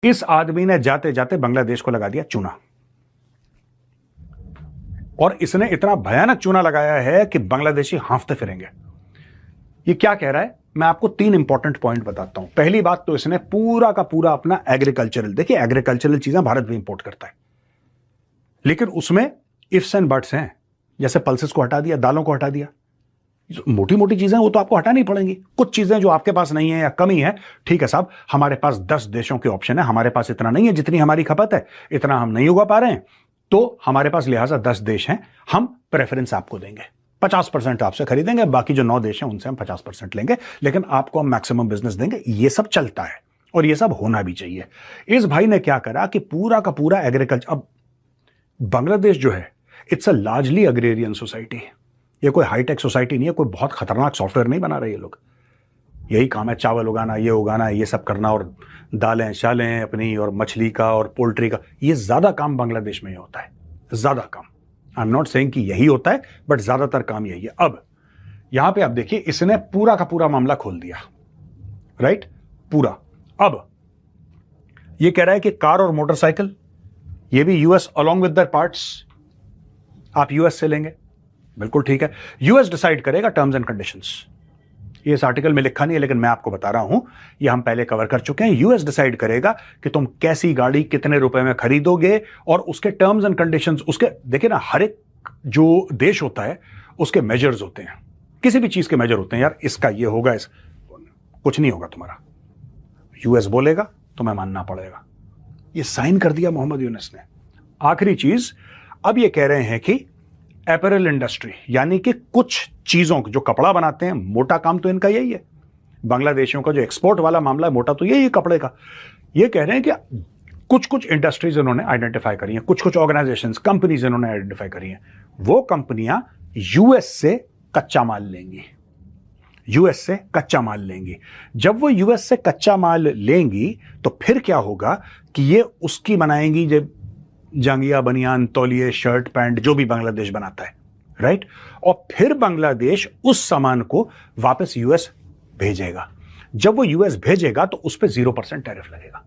इस आदमी ने जाते जाते बांग्लादेश को लगा दिया चूना, और इसने इतना भयानक चूना लगाया है कि बांग्लादेशी हांफते फिरेंगे। ये क्या कह रहा है, मैं आपको 3 इंपॉर्टेंट पॉइंट बताता हूं। पहली बात तो इसने पूरा का पूरा अपना एग्रीकल्चरल, देखिए एग्रीकल्चरल चीजें भारत भी इंपोर्ट करता है, लेकिन उसमें इफ्स एंड बट्स हैं। जैसे पल्सेस को हटा दिया, दालों को हटा दिया, मोटी मोटी चीजें वो तो आपको हटानी पड़ेंगी। कुछ चीजें जो आपके पास नहीं है या कमी है, ठीक है साहब, हमारे पास 10 देशों के ऑप्शन है, हमारे पास इतना नहीं है जितनी हमारी खपत है, इतना हम नहीं उगा पा रहे हैं, तो हमारे पास लिहाजा 10 देश हैं, हम प्रेफरेंस आपको देंगे, 50% आपसे खरीदेंगे, बाकी जो 9 देश हैं उनसे हम 50% लेंगे, लेकिन आपको हम मैक्सिमम बिजनेस देंगे। ये सब चलता है और ये सब होना भी चाहिए। इस भाई ने क्या करा कि पूरा का पूरा एग्रीकल्चर, अब बांग्लादेश जो है it's a largely agrarian society, ये कोई हाईटेक सोसाइटी नहीं है, कोई बहुत खतरनाक सॉफ्टवेयर नहीं बना रहे ये लोग। यही काम है, चावल उगाना, ये उगाना, ये सब करना, और दालें शालें अपनी, और मछली का और पोल्ट्री का, ये ज्यादा काम बांग्लादेश में ही होता है, ज्यादा काम। आई एम नॉट सेइंग कि यही होता है, बट ज्यादातर काम यही है। अब यहां पे आप देखिए, इसने पूरा का पूरा मामला खोल दिया, राइट, पूरा। अब ये कह रहा है कि कार और मोटरसाइकिल, ये भी US along with their parts, आप यूएस से लेंगे, बिल्कुल ठीक है। यूएस डिसाइड करेगा टर्म्स एंड कंडीशंस। ये इस आर्टिकल में लिखा नहीं है, लेकिन मैं आपको बता रहा हूं, ये हम पहले कवर कर चुके हैं। यूएस डिसाइड करेगा कि तुम कैसी गाड़ी कितने रुपए में खरीदोगे, और उसके टर्म्स एंड कंडीशंस, उसके देखिए ना, हर एक जो देश होता है उसके मेजर्स होते हैं, किसी भी चीज के मेजर होते हैं। यार इसका ये होगा, इस कुछ नहीं होगा तुम्हारा, यूएस बोलेगा तुम्हें मानना पड़ेगा। ये साइन कर दिया मोहम्मद यूनुस ने। आखिरी चीज, अब ये कह रहे हैं कि अपैरल इंडस्ट्री, यानी कि कुछ चीजों जो कपड़ा बनाते हैं, मोटा काम तो इनका यही है, बांग्लादेशियों का जो एक्सपोर्ट वाला मामला है मोटा तो यही है कपड़े का। ये कह रहे हैं कि कुछ कुछ इंडस्ट्रीज इन्होंने आइडेंटिफाई करी हैं, कुछ कुछ ऑर्गेनाइजेशंस, कंपनीज इन्होंने आइडेंटिफाई करी हैं, वो कंपनियां यूएस से कच्चा माल लेंगी, यूएस से कच्चा माल लेंगी। जब वो यूएस से कच्चा माल लेंगी तो फिर क्या होगा कि ये उसकी बनाएंगी, जब जांगिया, बनियान, तौलिए, शर्ट, पैंट, जो भी बांग्लादेश बनाता है, राइट, और फिर बांग्लादेश उस सामान को वापस यूएस भेजेगा। जब वो यूएस भेजेगा तो उस पर 0% टैरिफ लगेगा।